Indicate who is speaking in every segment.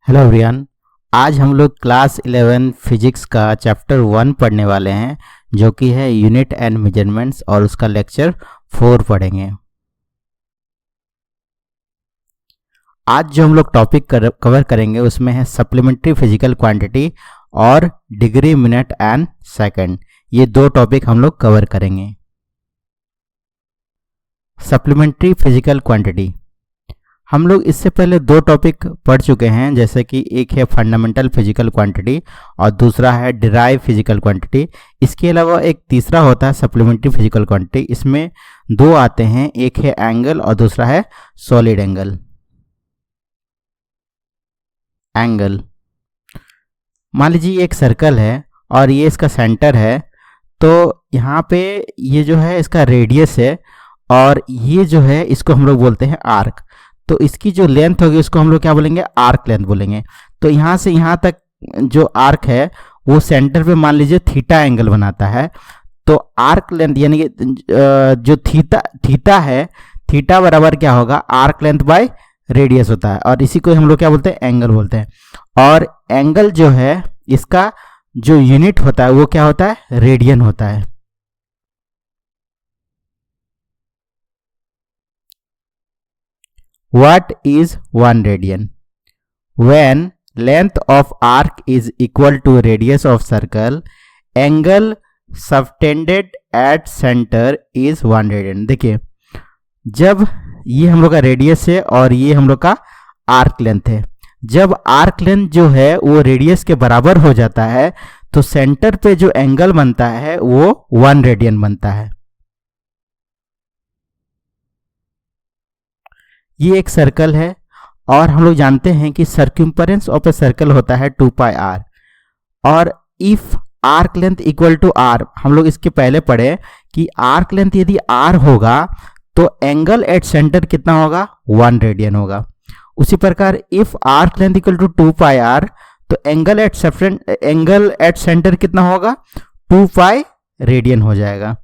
Speaker 1: Hello everyone. आज हम लोग क्लास 11 फिजिक्स का चैप्टर 1 पढ़ने वाले हैं, जो कि है यूनिट एंड मेजरमेंट्स, और उसका लेक्चर 4 पढ़ेंगे। आज जो हम लोग टॉपिक कवर करेंगे उसमें है सप्लीमेंट्री फिजिकल क्वांटिटी और डिग्री, मिनट एंड सेकंड। ये दो टॉपिक हम लोग कवर करेंगे। सप्लीमेंट्री फिजिकल क्वांटिटी हम लोग इससे पहले दो टॉपिक पढ़ चुके हैं, जैसे कि एक है फंडामेंटल फिजिकल क्वांटिटी और दूसरा है डिराइव फिजिकल क्वांटिटी। इसके अलावा एक तीसरा होता है सप्लीमेंट्री फिजिकल क्वांटिटी। इसमें दो आते हैं, एक है एंगल और दूसरा है सॉलिड एंगल। एंगल मान लीजिए एक सर्कल है और ये इसका सेंटर है, तो यहाँ पे ये जो है इसका रेडियस है और ये जो है इसको हम लोग बोलते हैं आर्क। तो इसकी जो लेंथ होगी उसको हम लोग क्या बोलेंगे? आर्क लेंथ बोलेंगे। तो यहाँ से यहाँ तक जो आर्क है वो सेंटर पे मान लीजिए थीटा एंगल बनाता है। तो आर्क लेंथ यानी कि जो थीटा है, थीटा बराबर क्या होगा? आर्क लेंथ बाय रेडियस होता है, और इसी को हम लोग क्या बोलते हैं? एंगल बोलते हैं। और एंगल जो है इसका जो यूनिट होता है वो क्या होता है? रेडियन होता है। What is 1 radian? When length of arc is equal to radius of circle, angle subtended at center is 1 radian। देखिए, जब ये हम लोग का रेडियस है और ये हम लोग का आर्क लेंथ है, जब आर्क लेंथ जो है वो रेडियस के बराबर हो जाता है तो सेंटर पे जो एंगल बनता है वो 1 रेडियन बनता है। ये एक सर्कल है और हम लोग जानते हैं कि सर्क्यूम्फरेंस ऑफ ए सर्कल होता है 2 पाई आर। और if arc length equal to r, हम लोग इसके पहले पढ़े कि आर्क लेंथ यदि आर होगा तो एंगल एट सेंटर कितना होगा? 1 रेडियन होगा। उसी प्रकार if arc length equal to 2 pi r तो एंगल एट सेंटर कितना होगा? 2 पाई रेडियन हो जाएगा।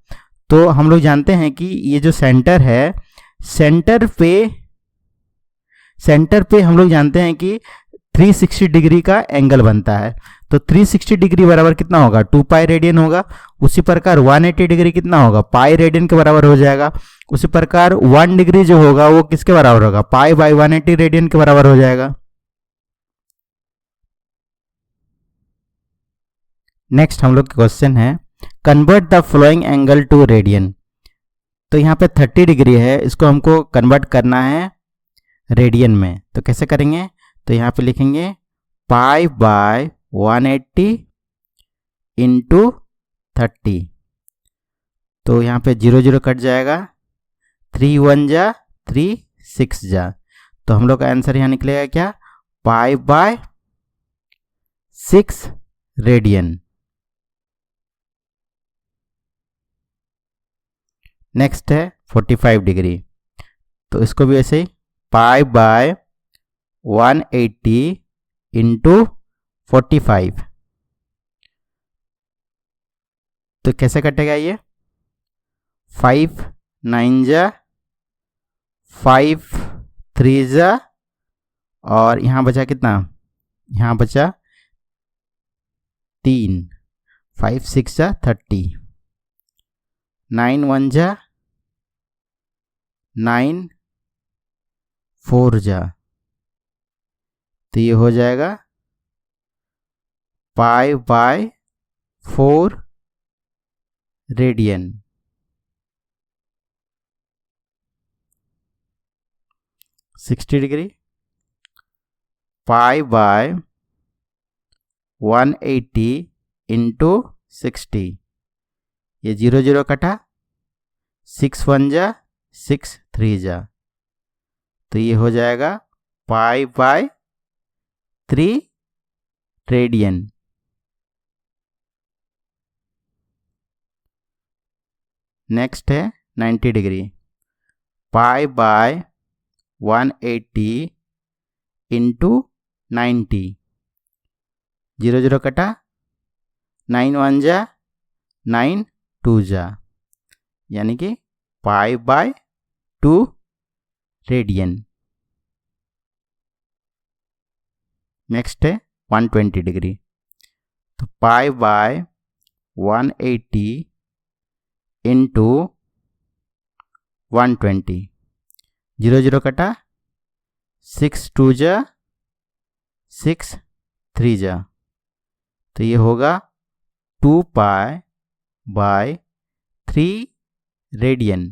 Speaker 1: तो हम लोग जानते हैं कि ये जो सेंटर है, सेंटर पे हम लोग जानते हैं कि 360 डिग्री का एंगल बनता है। तो 360 डिग्री बराबर कितना होगा? 2 पाई रेडियन होगा। उसी प्रकार 180 डिग्री कितना होगा? पाई रेडियन के बराबर हो जाएगा। उसी प्रकार 1 डिग्री जो होगा वो किसके बराबर होगा? पाई बाई 180 रेडियन के बराबर हो जाएगा। नेक्स्ट हम लोग का क्वेश्चन है, convert the following angle to radian. तो यहाँ पे 30 डिग्री है, इसको हमको कन्वर्ट करना है रेडियन में। तो कैसे करेंगे? तो यहाँ पे लिखेंगे पाई बाय 180 इंटू 30। तो यहाँ पे 0 0 कट जाएगा, 3 1 जा 3 6 जा। तो हम लोग का आंसर यहाँ निकलेगा क्या? Pi by 6 radian. नेक्स्ट है 45 डिग्री। तो इसको भी ऐसे ही पाई बाय 180 इंटू 45। तो कैसे कटेगा ये? 5 9 जा 5 3 जा, और यहाँ बचा कितना? यहाँ बचा 3, 5 6 जा 30, 9 1 जा 9 4 जा। तो ये हो जाएगा pi by 4 radian. Sixty degree pi by 180 into 60। ये 0 0 कटा, 6 1 जा 6 3 जा। तो ये हो जाएगा पाई बाय 3 रेडियन। नेक्स्ट है 90 डिग्री। Pi by 180 into 90। 0 0 कटा, 9 1 जा 9 2 जा, यानी कि पाई बाय 2 रेडियन। नेक्स्ट है 120 डिग्री, तो पाई बाय 180 इंटू 120, 0 0 कटा, 6 2 जा 6 3 जा, तो ये होगा 2 पाई बाय 3 रेडियन।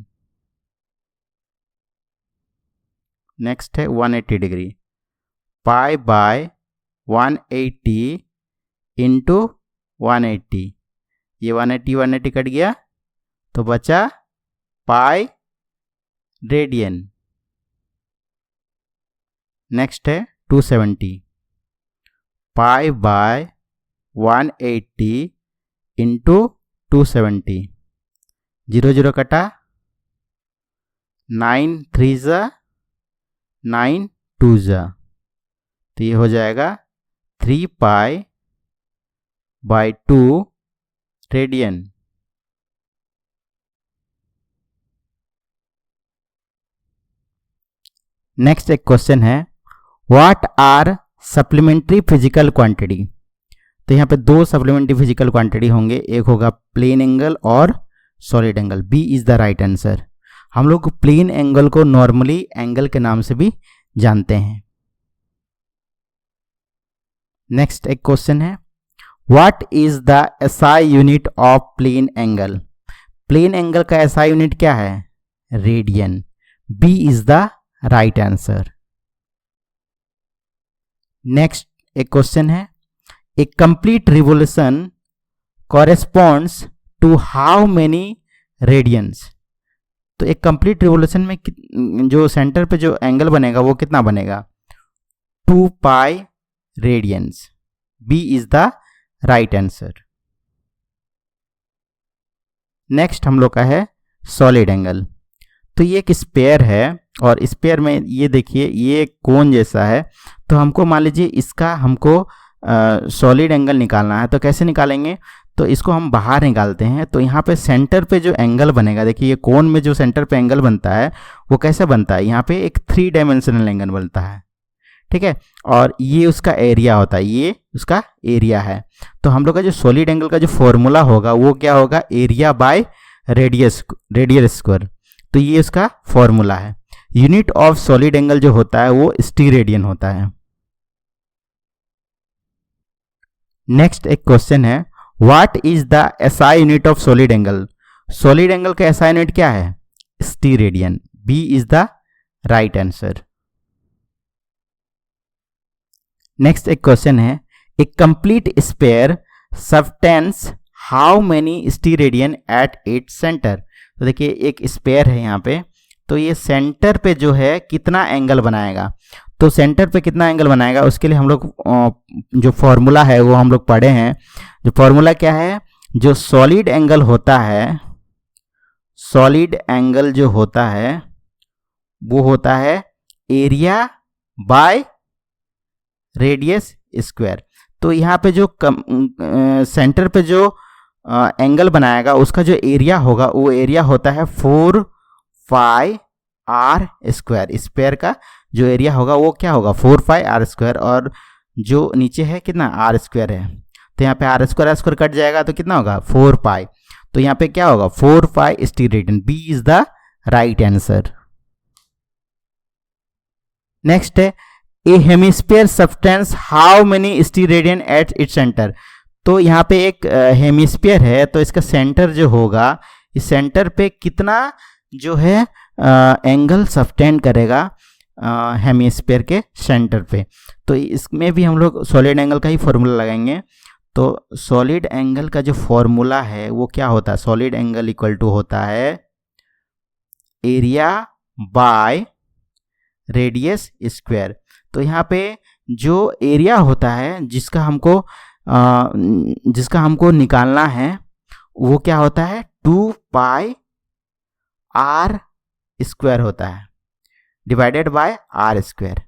Speaker 1: नेक्स्ट है 180 डिग्री, पाई बाय 180 इंटू 180, ये 180 कट गया तो बचा पाई रेडियन। नेक्स्ट है 270, पाई बाय 180 इंटू 270, 0 0 कटा, 9 3 जा 9 2 जा, तो ये हो जाएगा 3 पाई बाय 2 रेडियन। नेक्स्ट एक क्वेश्चन है, what are supplementary physical quantity. तो यहाँ पे दो सप्लीमेंट्री फिजिकल क्वांटिटी होंगे, एक होगा प्लेन एंगल और solid angle. B is the right answer. हम लोग प्लेन एंगल को नॉर्मली एंगल के नाम से भी जानते हैं। नेक्स्ट एक क्वेश्चन है, what is the SI unit of plane angle. Plane angle का एसआई यूनिट क्या है? Radian. B is the right answer. Next एक क्वेश्चन है, a complete revolution corresponds to how many radians. तो एक कंप्लीट रिवोल्यूशन में जो सेंटर पे जो एंगल बनेगा वो कितना बनेगा? 2 pi radians. B is the right answer. Next हम लोग का है सॉलिड एंगल। तो ये एक स्पेयर है और स्पेयर में ये देखिए ये कोन जैसा है, तो हमको मान लीजिए इसका हमको सॉलिड एंगल निकालना है। तो कैसे निकालेंगे? तो इसको हम बाहर निकालते हैं। तो यहाँ पे सेंटर पे जो एंगल बनेगा, देखिए ये कोन में जो सेंटर पे एंगल बनता है वो कैसे बनता है? यहाँ पे एक 3 डायमेंशनल एंगल बनता है, ठीक है। और ये उसका एरिया होता है, ये उसका एरिया है। तो हम लोग का जो सॉलिड एंगल का जो फॉर्मूला होगा वो क्या होगा? Area by radius square. तो ये उसका फॉर्मूला है। यूनिट ऑफ सॉलिड एंगल जो होता है वो स्टीरेडियन होता है। नेक्स्ट एक क्वेश्चन है, what is the SI unit of solid angle. Solid angle का एसआई यूनिट क्या है? Steradian. B is the right answer. Next एक क्वेश्चन है, a complete sphere subtends how many steradian at its centre. तो देखिए एक spare है यहाँ पे, तो ये सेंटर पे जो है कितना एंगल बनाएगा? तो सेंटर पे कितना एंगल बनाएगा उसके लिए हम लोग जो फॉर्मूला है वो हम लोग पढ़े हैं। जो फॉर्मूला क्या है? जो सॉलिड एंगल होता है, सॉलिड एंगल जो होता है वो होता है एरिया बाय रेडियस स्क्वायर। तो यहाँ पे जो सेंटर पे जो एंगल बनाएगा उसका जो एरिया होगा वो एरिया होता है 4 पाई आर स्क्वायर। स्पेयर का जो एरिया होगा वो क्या होगा? 4 पाई आर स्क्वायर। और जो नीचे है कितना? आर स्क्वायर है। तो यहाँ पे आर स्क्वायर कट जाएगा तो कितना होगा? 4 पाई। तो यहाँ पे क्या होगा? 4 pi steradian. B is the right answer. Next है, a hemisphere subtends how many steradian at its centre. तो यहाँ पे एक हेमिस्फीयर है, तो इसका सेंटर जो होगा, इस सेंटर पे कितना जो है एंगल सब्टेंड करेगा हेमिस्फीयर के सेंटर पे। तो इसमें भी हम लोग सॉलिड एंगल का ही फॉर्मूला लगाएंगे। तो सॉलिड एंगल का जो फॉर्मूला है वो क्या होता है? सॉलिड एंगल इक्वल टू होता है एरिया बाय रेडियस स्क्वायर। तो यहाँ पे जो एरिया होता है जिसका हमको निकालना है वो क्या होता है? 2 पाई आर स्क्वायर होता है डिवाइडेड बाय आर स्क्वायर।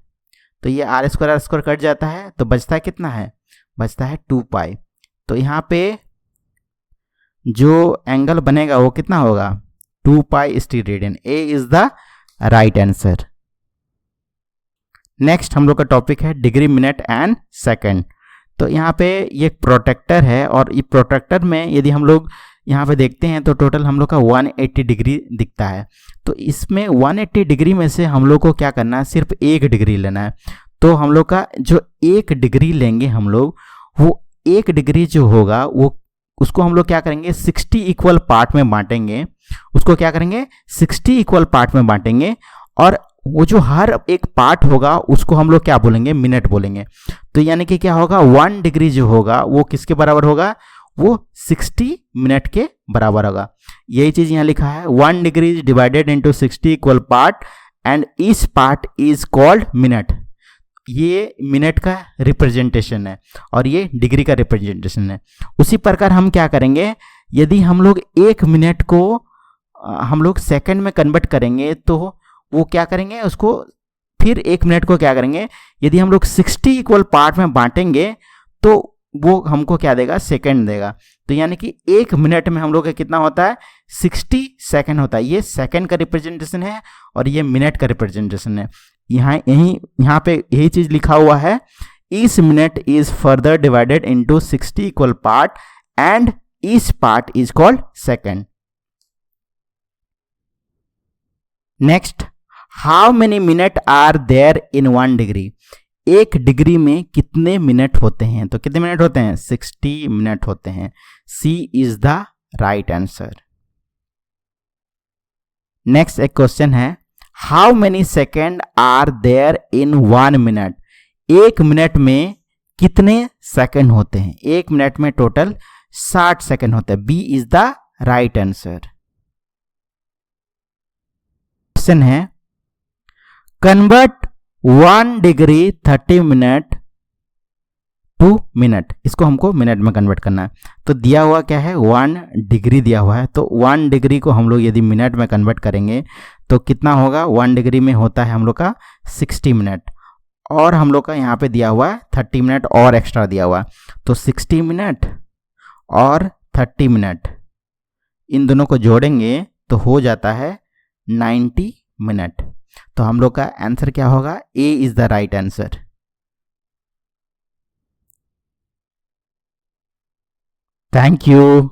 Speaker 1: तो ये आर स्क्वायर कट जाता है तो बचता है कितना है? बचता है 2 पाई। तो यहाँ पे जो एंगल बनेगा वो कितना होगा? 2 pi steradian. A is the right answer. Next हम लोग का टॉपिक है डिग्री, मिनट एंड सेकंड। तो यहाँ पे ये प्रोटेक्टर है और ये प्रोटेक्टर में यदि हम लोग यहाँ पे देखते हैं तो टोटल हम लोग का 180 डिग्री दिखता है। तो इसमें 180 डिग्री में से हम लोग को क्या करना है, सिर्फ 1 डिग्री लेना है। तो हम लोग का जो 1 डिग्री लेंगे हम लोग, वो 1 डिग्री जो होगा वो उसको हम लोग क्या करेंगे 60 इक्वल पार्ट में बांटेंगे। उसको क्या करेंगे 60 इक्वल पार्ट में बांटेंगे और वो जो हर एक पार्ट होगा उसको हम लोग क्या बोलेंगे, मिनट बोलेंगे। तो यानी कि क्या होगा 1 डिग्री जो होगा वो किसके बराबर होगा, वो 60 मिनट के बराबर होगा। यही चीज यहाँ लिखा है 1 degree is divided into 60 equal part and each part is called minute. ये मिनट का रिप्रेजेंटेशन है और ये डिग्री का रिप्रेजेंटेशन है। उसी प्रकार हम क्या करेंगे, यदि हम लोग 1 मिनट को हम लोग सेकंड में कन्वर्ट करेंगे तो वो क्या करेंगे, उसको फिर 1 मिनट को क्या करेंगे, यदि हम लोग 60 इक्वल पार्ट में बांटेंगे तो वो हमको क्या देगा, सेकंड देगा। तो यानी कि 1 मिनट में हम लोग का कितना होता है, 60 सेकंड होता है। ये सेकंड का रिप्रेजेंटेशन है और ये मिनट का रिप्रेजेंटेशन है। यहाँ पे यही चीज लिखा हुआ है, each minute is further divided into 60 equal part and each part is called second. Next, how many minute are there in 1 degree. 1 degree में कितने मिनट होते हैं, तो कितने मिनट होते हैं, 60 मिनट होते हैं। C is the right answer. Next एक क्वेश्चन है, how many second are there in 1 minute. 1 minute में कितने सेकंड होते हैं, 1 मिनट में टोटल 60 सेकंड होते हैं। B is the right answer. Question है, convert 1 degree 30 minute to minute. इसको हमको मिनट में कन्वर्ट करना है। तो दिया हुआ क्या है, 1 डिग्री दिया हुआ है। तो 1 डिग्री को हम लोग यदि मिनट में कन्वर्ट करेंगे तो कितना होगा, 1 डिग्री में होता है हम लोग का 60 मिनट और हम लोग का यहाँ पे दिया हुआ है 30 मिनट और एक्स्ट्रा दिया हुआ है। तो 60 मिनट और 30 मिनट इन दोनों को जोड़ेंगे तो हो जाता है 90 मिनट। तो हम लोग का आंसर क्या होगा, A is the right answer. Thank you.